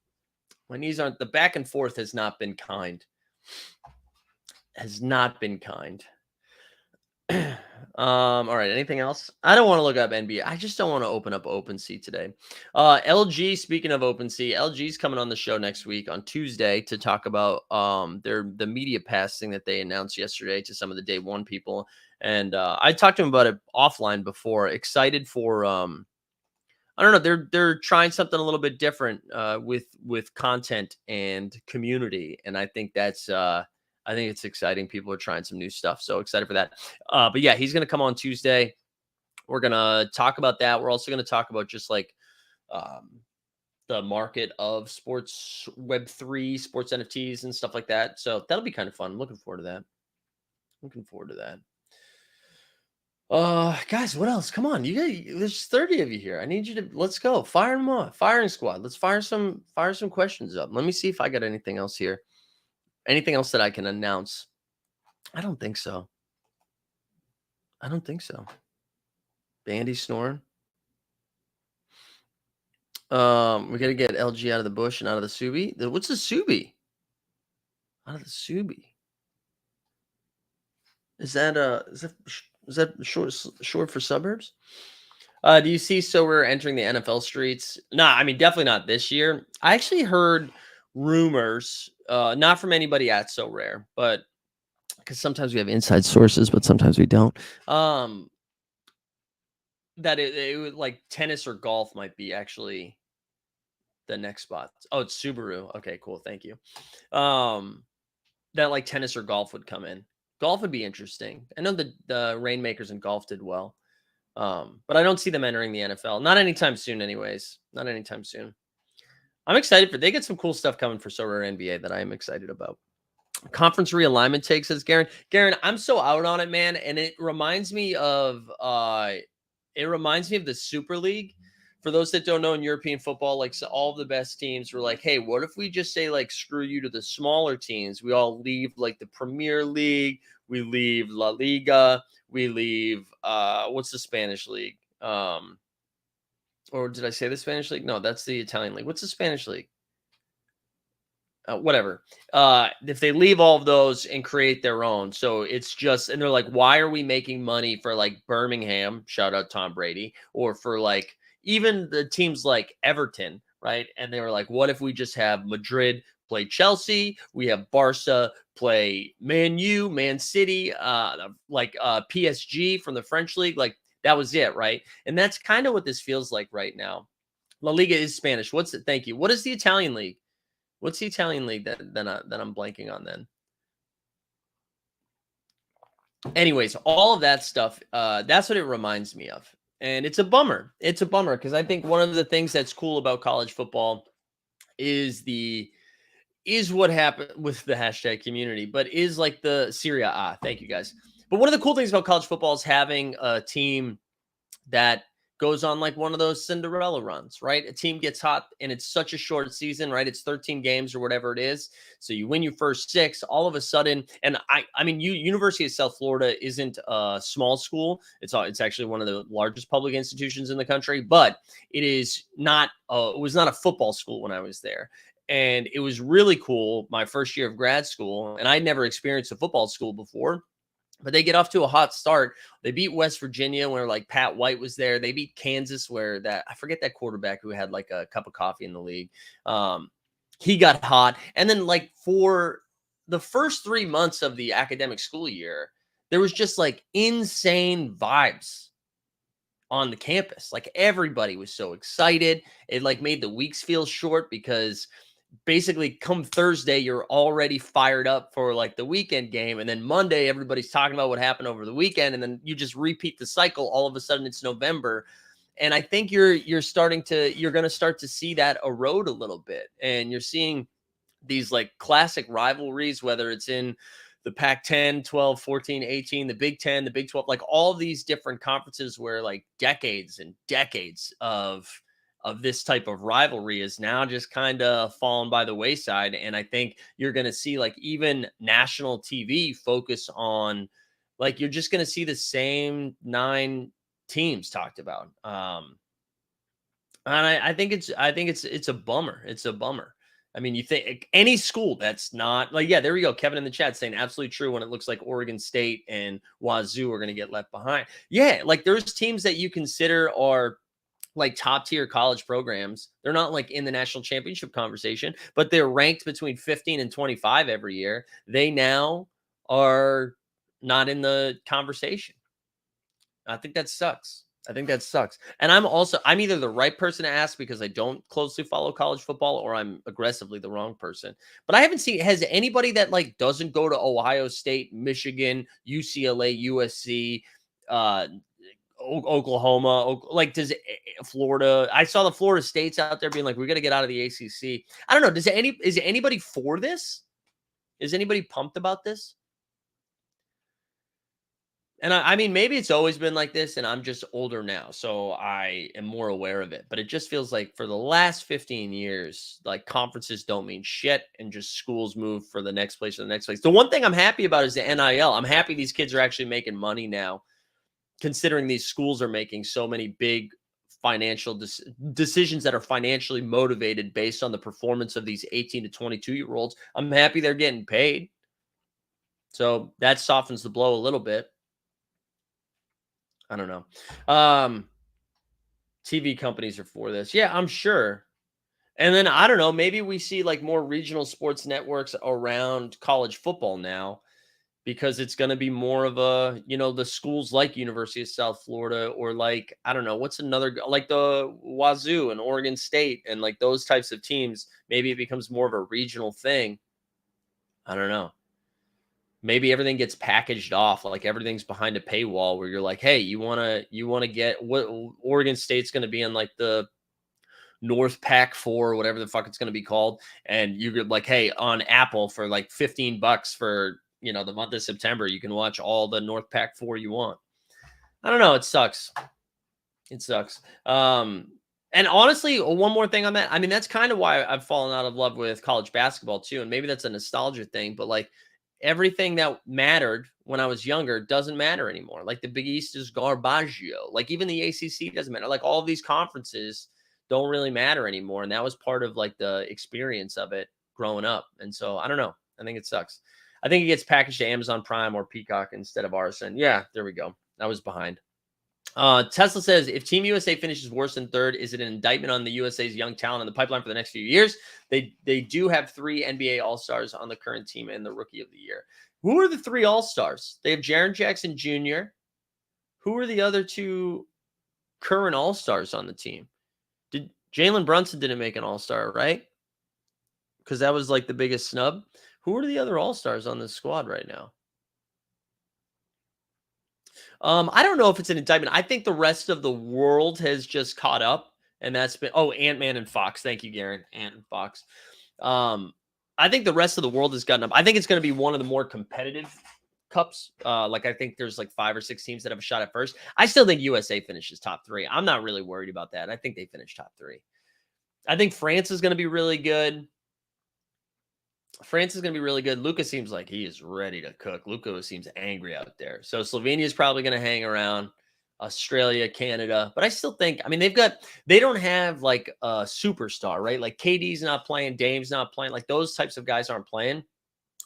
S2: My knees aren't, the back and forth has not been kind. All right. Anything else? I don't want to look up NBA. I just don't want to open up OpenSea today. LG, speaking of OpenSea, LG's coming on the show next week on Tuesday to talk about the media pass thing that they announced yesterday to some of the day one people. And I talked to him about it offline before. Excited for I don't know. They're trying something a little bit different with content and community, and I think that's I think it's exciting. People are trying some new stuff, so excited for that. But yeah, he's going to come on Tuesday. We're going to talk about that. We're also going to talk about just like the market of sports Web3, sports NFTs and stuff like that. So that'll be kind of fun. I'm looking forward to that. Guys, what else? Come on, there's 30 of you here. I need you to, let's go. Fire them off. Firing squad. Let's fire some questions up. Let me see if I got anything else here. Anything else that I can announce? I don't think so. Bandy snoring. We got to get LG out of the bush and out of the Subi. What's the Subi? Out of the Subi. Is that short for suburbs? Do you see So Rare entering the NFL streets? Nah, I mean, definitely not this year. I actually heard rumors, not from anybody at So Rare, but because sometimes we have inside sources, but sometimes we don't. That it would like tennis or golf might be actually the next spot. Oh, it's Subaru. Okay, cool. Thank you. That like tennis or golf would come in. Golf would be interesting. I know the Rainmakers in golf did well. But I don't see them entering the NFL. Not anytime soon, anyways. Not anytime soon. I'm excited they get some cool stuff coming for So Rare NBA that I am excited about. Conference realignment take, says Garen. Garen, I'm so out on it, man. And it reminds me of the Super League. For those that don't know, in European football, like so all of the best teams were like, hey, what if we just say like screw you to the smaller teams? We all leave like the Premier League, we leave La Liga, we leave what's the Spanish league? Or did I say the Spanish league? No, that's the Italian league. What's the Spanish league? Whatever. If they leave all of those and create their own, so it's just, and they're like, why are we making money for like Birmingham? Shout out Tom Brady, or for like even the teams like Everton, right? And they were like, what if we just have Madrid play Chelsea? We have Barca play Man U, Man City, PSG from the French league. Like that was it, right? And that's kind of what this feels like right now. La Liga is Spanish. What's it? Thank you. What is the Italian league? What's the Italian league that I'm blanking on then? Anyways, all of that stuff, that's what it reminds me of. And it's a bummer. It's a bummer because I think one of the things that's cool about college football is what happened with the hashtag community, but is like the Serie A. Thank you guys. But one of the cool things about college football is having a team that goes on like one of those Cinderella runs, right? A team gets hot and it's such a short season, right? It's 13 games or whatever it is. So you win your first 6, all of a sudden. And I mean, University of South Florida isn't a small school. It's actually one of the largest public institutions in the country, but it is not, it was not a football school when I was there. And it was really cool my first year of grad school. And I'd never experienced a football school before. But they get off to a hot start. They beat West Virginia where like Pat White was there. They beat Kansas where I forget that quarterback who had like a cup of coffee in the league. he got hot. And then like for the first 3 months of the academic school year, there was just like insane vibes on the campus. Like everybody was so excited. It like made the weeks feel short because basically come Thursday, you're already fired up for like the weekend game. And then Monday, everybody's talking about what happened over the weekend. And then you just repeat the cycle. All of a sudden it's November. And I think you're going to start to see that erode a little bit. And you're seeing these like classic rivalries, whether it's in the Pac 10, 12, 14, 18, the Big 10, the Big 12, like all these different conferences where like decades and decades of this type of rivalry is now just kind of fallen by the wayside. And I think you're going to see like even national TV focus on like you're just going to see the same 9 teams talked about. And I think it's a bummer. It's a bummer. I mean, you think any school that's not like, yeah, there we go. Kevin in the chat saying absolutely true when it looks like Oregon State and Wazoo are going to get left behind. Yeah, like there's teams that you consider are like top tier college programs. They're not like in the national championship conversation, but they're ranked between 15 and 25 every year. They now are not in the conversation. I think that sucks. I think that sucks. And I'm either the right person to ask because I don't closely follow college football or I'm aggressively the wrong person. But I haven't seen, has anybody that like doesn't go to Ohio State, Michigan, UCLA, USC, uh, Oklahoma, like Florida? I saw the Florida States out there being like, we're going to get out of the ACC. I don't know. Is anybody for this? Is anybody pumped about this? And I mean, maybe it's always been like this, and I'm just older now, so I am more aware of it. But it just feels like for the last 15 years, like conferences don't mean shit, and just schools move for the next place or the next place. The one thing I'm happy about is the NIL. I'm happy these kids are actually making money now, considering these schools are making so many big financial decisions that are financially motivated based on the performance of these 18 to 22-year-olds. I'm happy they're getting paid. So that softens the blow a little bit. I don't know. TV companies are for this. Yeah, I'm sure. And then I don't know, maybe we see like more regional sports networks around college football now because it's going to be more of a, the schools like University of South Florida or like, I don't know, what's another, like the Wazoo and Oregon State and like those types of teams. Maybe it becomes more of a regional thing. I don't know. Maybe everything gets packaged off, like everything's behind a paywall where you're like, hey, you want to get what Oregon State's going to be in like the North Pac 4 or whatever the fuck it's going to be called. And you could like, hey, on Apple for like $15 for, the month of September, you can watch all the North Pac 4 you want. I don't know. It sucks. It sucks. And honestly, one more thing on that. I mean, that's kind of why I've fallen out of love with college basketball too. And maybe that's a nostalgia thing, but like, everything that mattered when I was younger doesn't matter anymore. Like the Big East is garbaggio. Like even the ACC doesn't matter. Like all of these conferences don't really matter anymore. And that was part of like the experience of it growing up. And so I don't know. I think it sucks. I think it gets packaged to Amazon Prime or Peacock instead of Arson. Yeah, there we go. I was behind. Tesla says, if Team USA finishes worse than third, is it an indictment on the USA's young talent in the pipeline for the next few years? They do have 3 NBA All-Stars on the current team and the Rookie of the Year. Who are the 3 All-Stars? They have Jaren Jackson Jr. Who are the other 2 current All-Stars on the team? Did Jalen Brunson didn't make an All-Star, right? Because that was like the biggest snub. Who are the other All-Stars on this squad right now? I don't know if it's an indictment. I think the rest of the world has just caught up, and that's been Ant-Man and Fox. Thank you, Garen. Ant and Fox. I think the rest of the world has gotten up. I think it's going to be one of the more competitive cups. Like I think there's like 5 or 6 teams that have a shot at first. I still think USA finishes top 3. I'm not really worried about that. I think they finish top 3. I think France is going to be really good. France is going to be really good. Luka seems like he is ready to cook. Luka seems angry out there. So Slovenia is probably going to hang around. Australia, Canada. But I still think, I mean, they don't have like a superstar, right? Like KD's not playing, Dame's not playing. Like those types of guys aren't playing.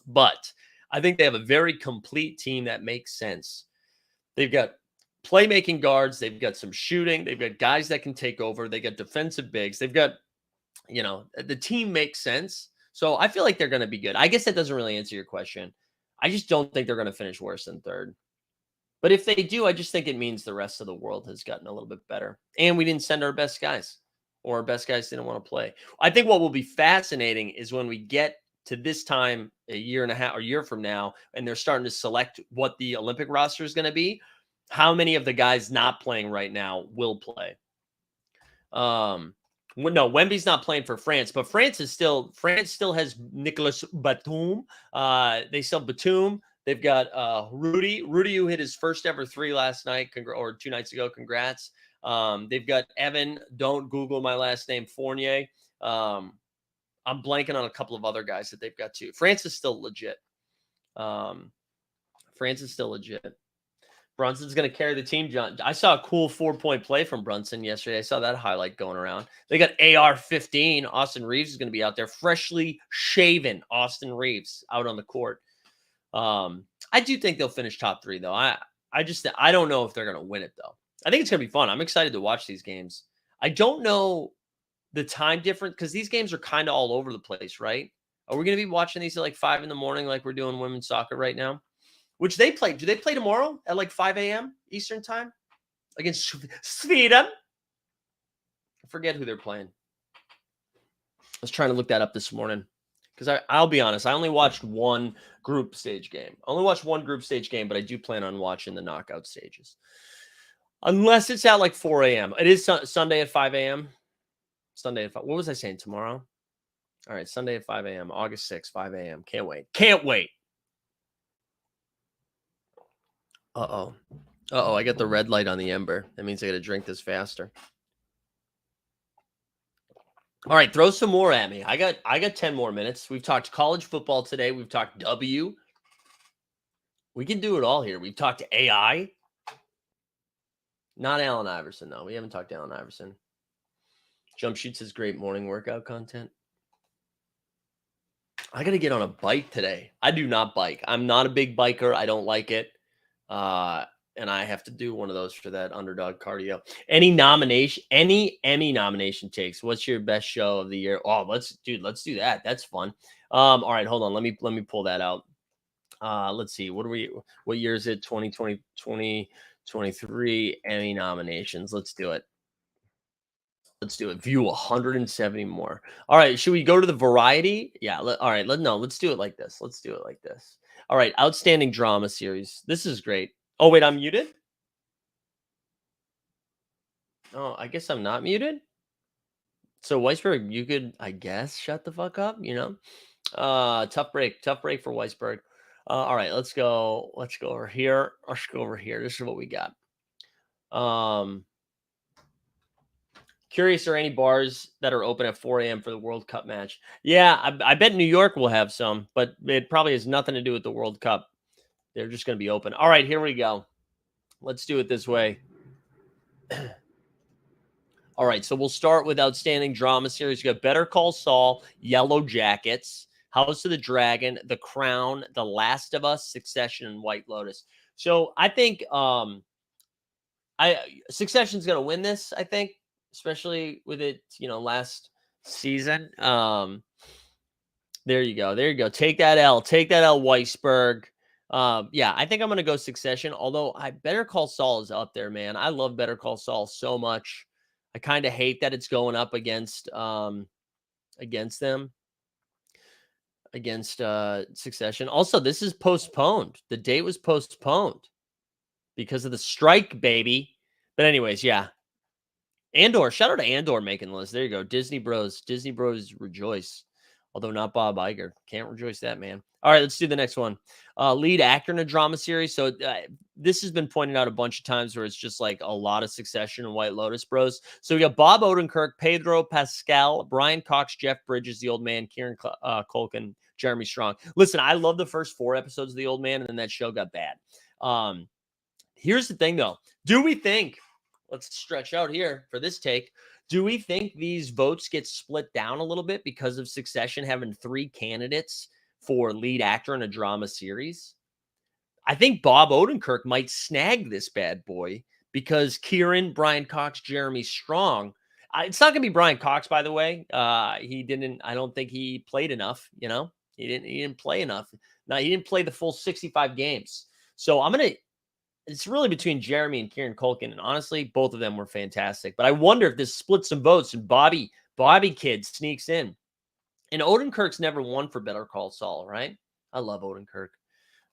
S2: But I think they have a very complete team that makes sense. They've got playmaking guards. They've got some shooting. They've got guys that can take over. They got defensive bigs. They've got the team makes sense. So I feel like they're going to be good. I guess that doesn't really answer your question. I just don't think they're going to finish worse than third. But if they do, I just think it means the rest of the world has gotten a little bit better. And we didn't send our best guys, or our best guys didn't want to play. I think what will be fascinating is when we get to this time a year and a half or year from now, and they're starting to select what the Olympic roster is going to be, how many of the guys not playing right now will play. No, Wemby's not playing for France, but France still has Nicolas Batum. They still have Batum. They've got Rudy, who hit his first ever 3 last night, or 2 nights ago. Congrats. They've got Evan. Don't Google my last name, Fournier. I'm blanking on a couple of other guys that they've got too. France is still legit. Brunson's going to carry the team. John, I saw a cool 4-point play from Brunson yesterday. I saw that highlight going around. They got AR-15. Austin Reeves is going to be out there. Freshly shaven Austin Reeves out on the court. I do think they'll finish top 3, though. I don't know if they're going to win it, though. I think it's going to be fun. I'm excited to watch these games. I don't know the time difference because these games are kind of all over the place, right? Are we going to be watching these at like 5 a.m. like we're doing women's soccer right now? Which they play. Do they play tomorrow at like 5 a.m. Eastern time against Sweden? I forget who they're playing. I was trying to look that up this morning because I'll be honest. I only watched one group stage game. But I do plan on watching the knockout stages. Unless it's at like 4 a.m. It is Sunday at 5 a.m. Sunday at 5. What was I saying? Tomorrow? All right. Sunday at 5 a.m. August 6th, 5 a.m. Can't wait. Uh-oh. I got the red light on the ember. That means I got to drink this faster. All right, throw some more at me. I got 10 more minutes. We've talked college football today. We've talked W. We can do it all here. We've talked AI. Not Allen Iverson, though. We haven't talked to Allen Iverson. Jump Shoot says great morning workout content. I got to get on a bike today. I do not bike. I'm not a big biker. I don't like it. And I have to do one of those for that underdog cardio. Any Emmy nomination takes. What's your best show of the year? Oh, let's do that. That's fun. All right, hold on. Let me pull that out. Let's see. What year is it? 2020, 2023 Emmy nominations. Let's do it. View 170 more. All right. Should we go to the variety? Yeah. All right. Let's do it like this. All right. Outstanding drama series. This is great. Oh, wait, I'm muted? Oh, I guess I'm not muted. So Weisberg, you could, I guess, shut the fuck up, Tough break for Weisberg. All right, let's go over here. This is what we got. Curious, are any bars that are open at 4 a.m. for the World Cup match? Yeah, I bet New York will have some, but it probably has nothing to do with the World Cup. They're just going to be open. All right, here we go. Let's do it this way. All right, so we'll start with outstanding drama series. You got Better Call Saul, Yellow Jackets, House of the Dragon, The Crown, The Last of Us, Succession, and White Lotus. So I think Succession's going to win this, I think, especially with it, last season. There you go. Take that L, Weisberg. Yeah, I think I'm going to go Succession, although Better Call Saul is up there, man. I love Better Call Saul so much. I kind of hate that it's going up against Succession. Also, this is postponed. The date was postponed because of the strike, baby. But anyways, yeah. Andor, shout out to Andor making the list. There you go. Disney Bros rejoice. Although not Bob Iger. Can't rejoice that, man. All right, let's do the next one. Lead actor in a drama series. So this has been pointed out a bunch of times where it's just like a lot of Succession and White Lotus Bros. So we got Bob Odenkirk, Pedro Pascal, Brian Cox, Jeff Bridges, The Old Man, Kieran Culkin, Jeremy Strong. Listen, I love the first 4 episodes of The Old Man, and then that show got bad. Here's the thing, though. Do we think, let's stretch out here for this take, do we think these votes get split down a little bit because of Succession having 3 candidates for lead actor in a drama series? I think Bob Odenkirk might snag this bad boy because Kieran, Brian Cox, Jeremy Strong, It's not going to be Brian Cox, by the way. He didn't. I don't think he played enough. You know, he didn't. He didn't play enough. No, he didn't play the full 65 games. So I'm gonna. It's really between Jeremy and Kieran Culkin, and honestly, both of them were fantastic. But I wonder if this splits some votes and Bobby Kid sneaks in. And Odenkirk's never won for Better Call Saul, right? I love Odenkirk.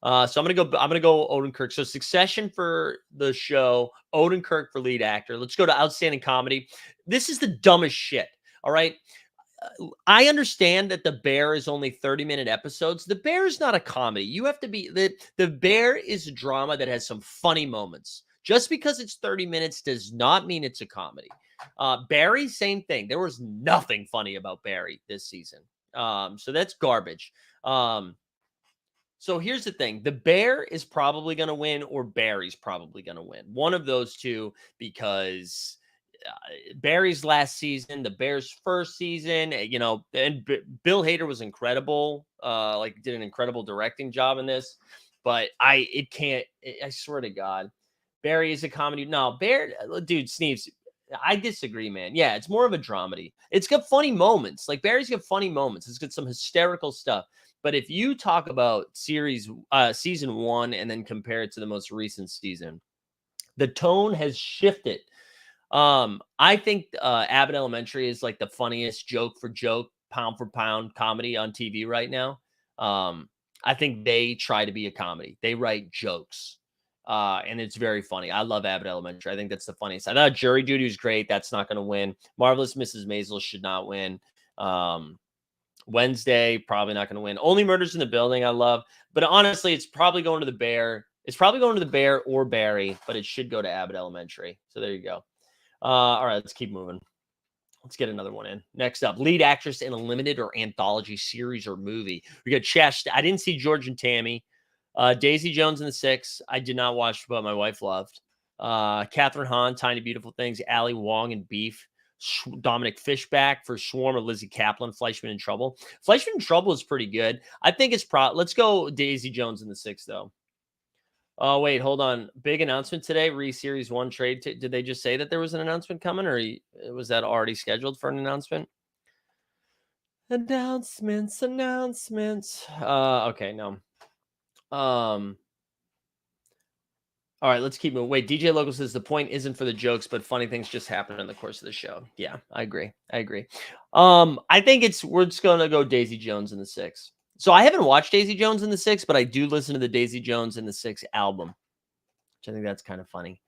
S2: So I'm gonna go Odenkirk. So Succession for the show, Odenkirk for lead actor. Let's go to outstanding comedy. This is the dumbest shit. All right. I understand that The Bear is only 30-minute episodes. The Bear is not a comedy. You have to be the Bear is a drama that has some funny moments. Just because it's 30 minutes does not mean it's a comedy. Barry, same thing. There was nothing funny about Barry this season. So that's garbage. So here's the thing. The Bear is probably going to win or Barry's probably going to win. One of those two, because Barry's last season, the Bears' first season, and Bill Hader was incredible. Did an incredible directing job in this. But I swear to God, Barry is a comedy. No, dude, Sneeves, I disagree, man. Yeah, it's more of a dramedy. It's got funny moments. Like Barry's got funny moments. It's got some hysterical stuff. But if you talk about season 1 and then compare it to the most recent season, the tone has shifted. I think Abbott Elementary is like the funniest joke for joke, pound for pound comedy on TV right now. I think they try to be a comedy. They write jokes. And it's very funny. I love Abbott Elementary. I think that's the funniest. I thought Jury Duty was great. That's not going to win. Marvelous Mrs. Maisel should not win. Wednesday, probably not going to win. Only Murders in the Building, I love. But honestly, it's probably going to the Bear. It's probably going to the Bear or Barry, but it should go to Abbott Elementary. So there you go. All right, let's keep moving. Let's get another one in. Next up, lead actress in a limited or anthology series or movie. We got Chesh. I didn't see George and Tammy. Daisy Jones and the Six. I did not watch, but my wife loved. Catherine Hahn, Tiny Beautiful Things. Ali Wong and Beef. Dominic Fishback for Swarm or Lizzie Kaplan. Fleischman in Trouble. Fleischman in Trouble is pretty good. I think it's let's go Daisy Jones and the Six, though. Oh, wait, hold on. Big announcement today. Series 1 trade. Did they just say that there was an announcement coming, or was that already scheduled for an announcement? Announcements. Okay, no. All right, let's keep moving. Wait, DJ Local says the point isn't for the jokes, but funny things just happen in the course of the show. Yeah, I agree. I think we're just gonna go Daisy Jones and the Six. So I haven't watched Daisy Jones and the Six, but I do listen to the Daisy Jones and the Six album, which I think that's kind of funny.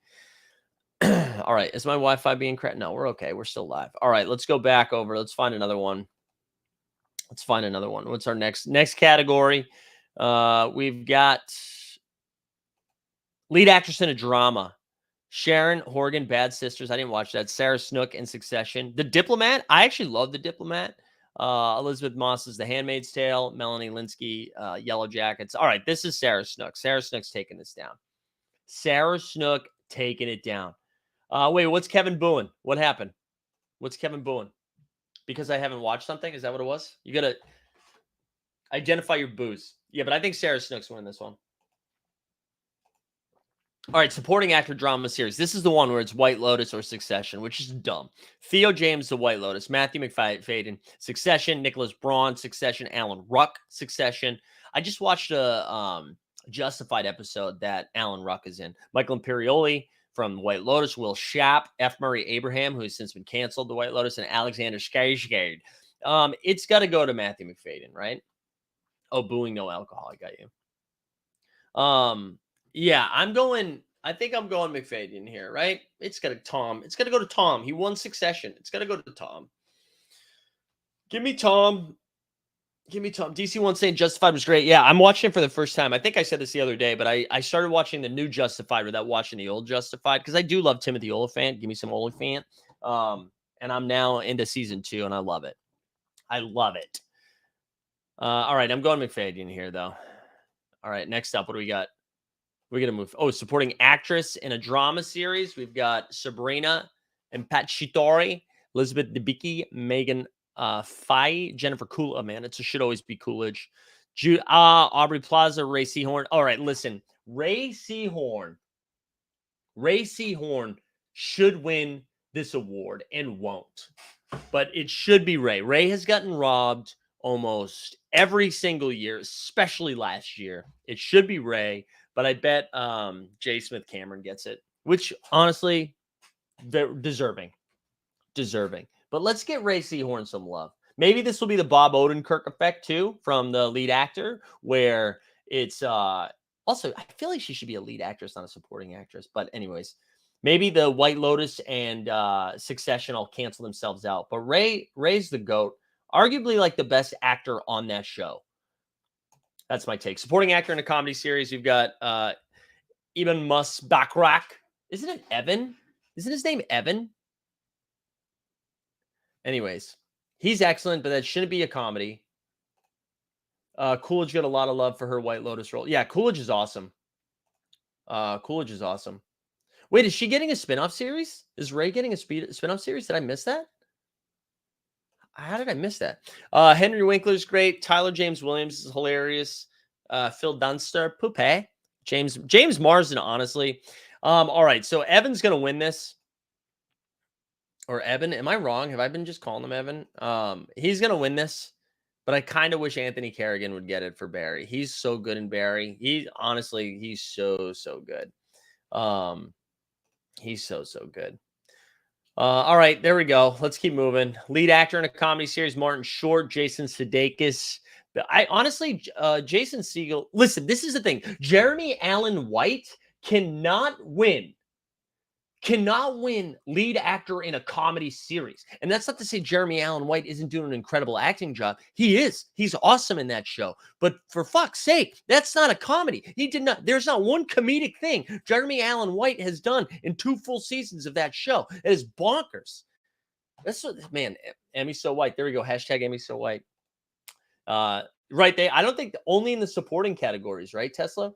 S2: All right, is my Wi-Fi being correct? No, we're okay. We're still live. All right, let's go back over. Let's find another one. What's our next category? We've got lead actress in a drama. Sharon Horgan, Bad Sisters. I didn't watch that. Sarah Snook in Succession. The Diplomat. I actually love The Diplomat. Elizabeth Moss is The Handmaid's Tale. Melanie Linsky, Yellow Jackets. All right, this is Sarah Snook. Sarah Snook's taking this down. Sarah Snook taking it down. Wait, what's Kevin booing? What happened? What's Kevin booing? Because I haven't watched something? Is that what it was? You got to identify your boos. Yeah, but I think Sarah Snook's winning this one. All right, supporting actor drama series. This is the one where it's White Lotus or Succession, which is dumb. Theo James, The White Lotus. Matthew McFadden, Succession. Nicholas Braun, Succession. Alan Ruck, Succession. I just watched a Justified episode that Alan Ruck is in. Michael Imperioli from White Lotus. Will Shapp. F. Murray Abraham, who has since been canceled, The White Lotus. And Alexander Skarsgård. It's got to go to Matthew McFadden, right? Oh, booing no alcohol. I got you. Yeah, I think I'm going McFadden here, right? It's got to Tom. It's got to go to Tom. He won Succession. It's got to go to Tom. Give me Tom. DC1 saying Justified was great. Yeah, I'm watching it for the first time. I think I said this the other day, but I started watching the new Justified without watching the old Justified because I do love Timothy Olyphant. Give me some Olyphant. And I'm now into season 2, and I love it. All right, I'm going McFadden here, though. All right, next up, what do we got? We're going to move. Oh, supporting actress in a drama series. We've got Sabrina and Pat Shitori, Elizabeth Debicki, Megan Fye, Jennifer Coolidge. Oh, man, it should always be Coolidge. Aubrey Plaza, Ray Seahorn. All right, listen. Ray Seahorn should win this award and won't. But it should be Ray. Ray has gotten robbed almost every single year, especially last year. It should be Ray, but I bet J. Smith Cameron gets it, which honestly, they're deserving. But let's get Ray Seahorn some love. Maybe this will be the Bob Odenkirk effect too, from the lead actor, where it's also, I feel like she should be a lead actress, not a supporting actress. But anyways, maybe the White Lotus and Succession all cancel themselves out. But Ray's the GOAT, arguably like the best actor on that show. That's my take. Supporting actor in a comedy series, we've got Ibn Musbakrak. Isn't it Evan? Isn't his name Evan? Anyways, he's excellent, but that shouldn't be a comedy. Coolidge got a lot of love for her White Lotus role. Yeah, Coolidge is awesome. Wait, is she getting a spinoff series? Is Ray getting a spinoff series? Did I miss that? How did I miss that? Henry Winkler's great. Tyler James Williams is hilarious. Phil Dunster, Poupée. James Marsden, honestly. All right, so Evan's going to win this. Or Evan, am I wrong? Have I been just calling him Evan? He's going to win this, but I kind of wish Anthony Carrigan would get it for Barry. He's so good in Barry. He's so good. He's so good. All right, there we go. Let's keep moving. Lead actor in a comedy series, Martin Short, Jason Sudeikis. I honestly, Jason Segel, listen, this is the thing. Jeremy Allen White cannot win lead actor in a comedy series. And that's not to say Jeremy Allen White isn't doing an incredible acting job. He is. He's awesome in that show. But for fuck's sake, that's not a comedy. There's not one comedic thing Jeremy Allen White has done in 2 full seasons of that show. It is bonkers. That's what, man, Emmy's so white. There we go. Hashtag Emmy's so white. Right there. I don't think only in the supporting categories, right, Tesla?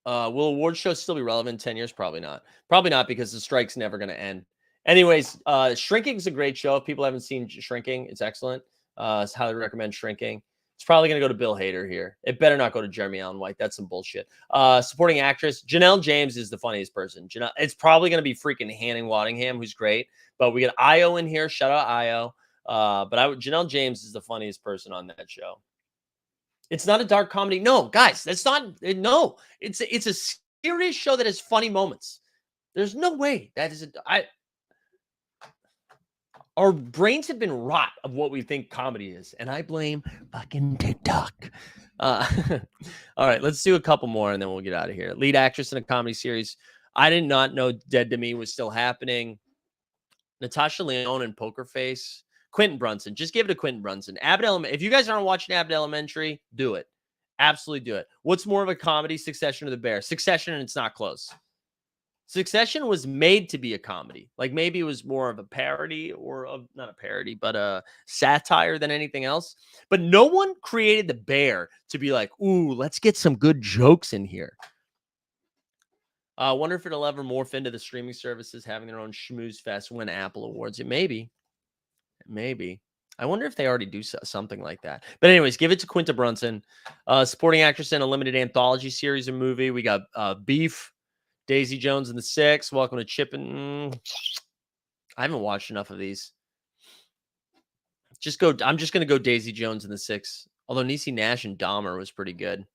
S2: Will award shows still be relevant in 10 years? Probably not. Probably not, because the strike's never going to end. Anyways, Shrinking is a great show. If people haven't seen Shrinking, it's excellent. I highly recommend Shrinking. It's probably going to go to Bill Hader here. It better not go to Jeremy Allen White. That's some bullshit. Supporting actress, Janelle James is the funniest person. It's probably going to be freaking Hanning Waddingham, who's great. But we got Io in here. Shout out Io. Janelle James is the funniest person on that show. It's not a dark comedy. No, guys, that's not. No, it's a serious show that has funny moments. There's no way that is our brains have been rot of what we think comedy is, and I blame fucking TikTok. All right, let's do a couple more, and then we'll get out of here. Lead actress in a comedy series. I did not know Dead to Me was still happening. Natasha Lyonne in Poker Face. Quentin Brunson. Just give it to Quentin Brunson. If you guys aren't watching Abbott Elementary, do it. Absolutely do it. What's more of a comedy, Succession or The Bear? Succession, and it's not close. Succession was made to be a comedy. Like, maybe it was more of a parody, not a parody, but a satire than anything else. But no one created The Bear to be like, ooh, let's get some good jokes in here. I wonder if it'll ever morph into the streaming services having their own schmooze fest, win Apple Awards. It maybe. I wonder if they already do something like that. But anyways, give it to Quinta Brunson. Supporting actress in a limited anthology series or movie. We got Beef, Daisy Jones and the Six. Welcome to Chippin'. I haven't watched enough of these. I'm just going to go Daisy Jones and the Six. Although Niecy Nash and Dahmer was pretty good.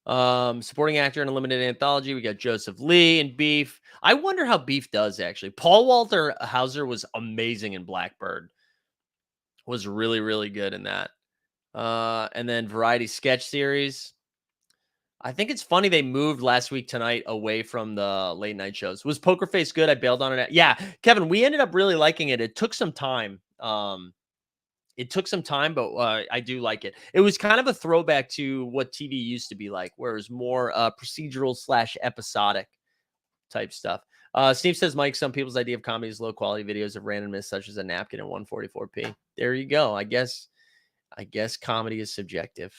S2: Supporting actor in a limited anthology. We got Joseph Lee and Beef. I wonder how Beef does, actually. Paul Walter Hauser was amazing in Blackbird. Was really, really good in that. And then variety sketch series. I think it's funny they moved Last Week Tonight away from the late night shows. Was Poker Face good? I bailed on it. Yeah, Kevin, we ended up really liking it. It took some time. But I do like it. It was kind of a throwback to what TV used to be like, where it was more procedural / episodic type stuff. Steve says, Mike, some people's idea of comedy is low quality videos of randomness, such as a napkin in 144p. There you go. I guess comedy is subjective.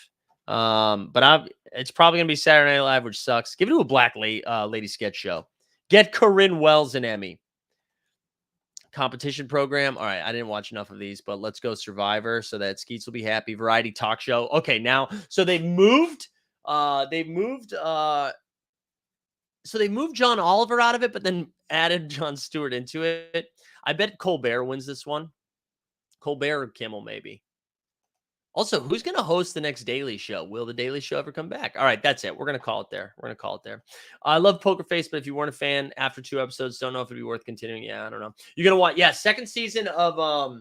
S2: But it's probably gonna be Saturday Night Live, which sucks. Give it to a black lady sketch show. Get Corinne Wells an Emmy. Competition program. All right, I didn't watch enough of these, but let's go Survivor so that Skeets will be happy. Variety talk show. Okay, now so they've moved So they moved John Oliver out of it, but then added Jon Stewart into it. I bet Colbert wins this one. Colbert or Kimmel, maybe. Also, who's going to host the next Daily Show? Will the Daily Show ever come back? All right, that's it. We're going to call it there. I love Poker Face, but if you weren't a fan after 2 episodes, don't know if it'd be worth continuing. Yeah, I don't know. You're going to want, second season of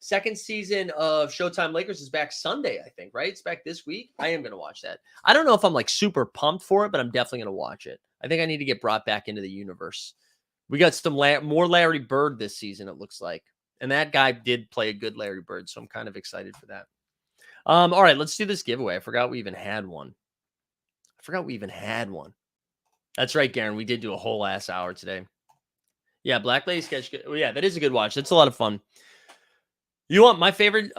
S2: Showtime Lakers is back Sunday, I think, right? It's back this week. I am going to watch that. I don't know if I'm like super pumped for it, but I'm definitely going to watch it. I think I need to get brought back into the universe. We got some more Larry Bird this season, it looks like. And that guy did play a good Larry Bird, so I'm kind of excited for that. All right, let's do this giveaway. I forgot we even had one. That's right, Garen. We did do a whole ass hour today. Yeah, Black Lady sketch. Yeah, that is a good watch. That's a lot of fun. You want my favorite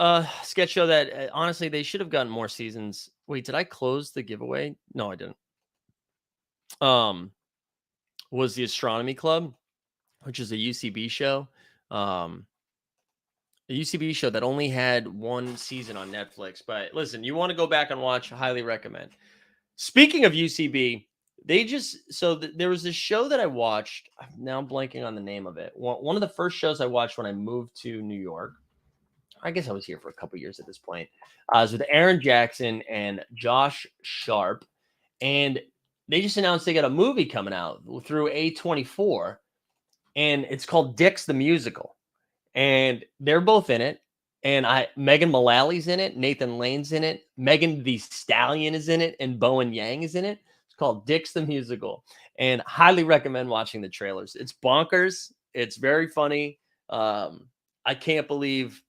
S2: sketch show that, honestly, they should have gotten more seasons. Wait, did I close the giveaway? No, I didn't. Was the Astronomy Club, which is a UCB show. A UCB show that only had 1 season on Netflix. But listen, you want to go back and watch, highly recommend. Speaking of UCB, there was this show that I watched. Now I'm blanking on the name of it. One of the first shows I watched when I moved to New York. I guess I was here for a couple years at this point. I was with Aaron Jackson and Josh Sharp. And they just announced they got a movie coming out through A24. And it's called Dix the Musical. And they're both in it. And Megan Mullally's in it. Nathan Lane's in it. Megan Thee Stallion is in it. And Bowen Yang is in it. It's called Dix the Musical. And highly recommend watching the trailers. It's bonkers. It's very funny. I can't believe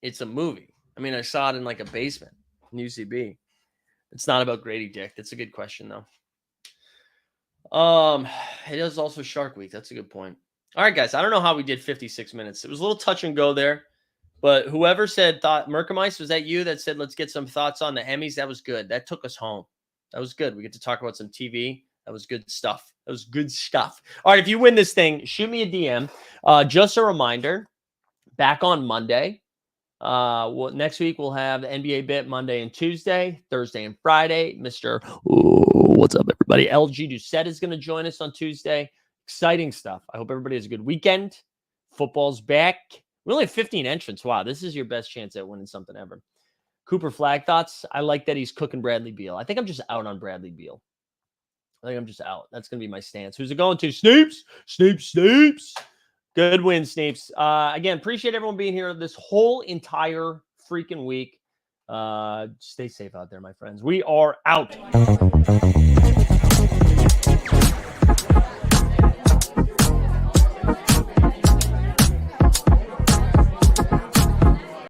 S2: it's a movie. I mean, I saw it in like a basement in UCB. It's not about Grady Dick. That's a good question, though. It is also Shark Week. That's a good point. All right, guys. I don't know how we did 56 minutes. It was a little touch and go there. But whoever thought Merkemice, was that you that said, let's get some thoughts on the Emmys? That was good. That took us home. That was good. We get to talk about some TV. That was good stuff. All right, if you win this thing, shoot me a DM. Just a reminder, back on Monday. Next week we'll have the NBA bit Monday and Tuesday, Thursday and Friday. What's up, everybody? LG Doucette is going to join us on Tuesday. Exciting stuff. I hope everybody has a good weekend. Football's back. We only have 15 entrants. Wow, this is your best chance at winning something ever. Cooper Flag thoughts. I like that he's cooking Bradley Beal. I think I'm just out on Bradley Beal. That's going to be my stance. Who's it going to? Sneeps. Good win, Sneeps. Again, appreciate everyone being here this whole entire freaking week. Stay safe out there, my friends. We are out.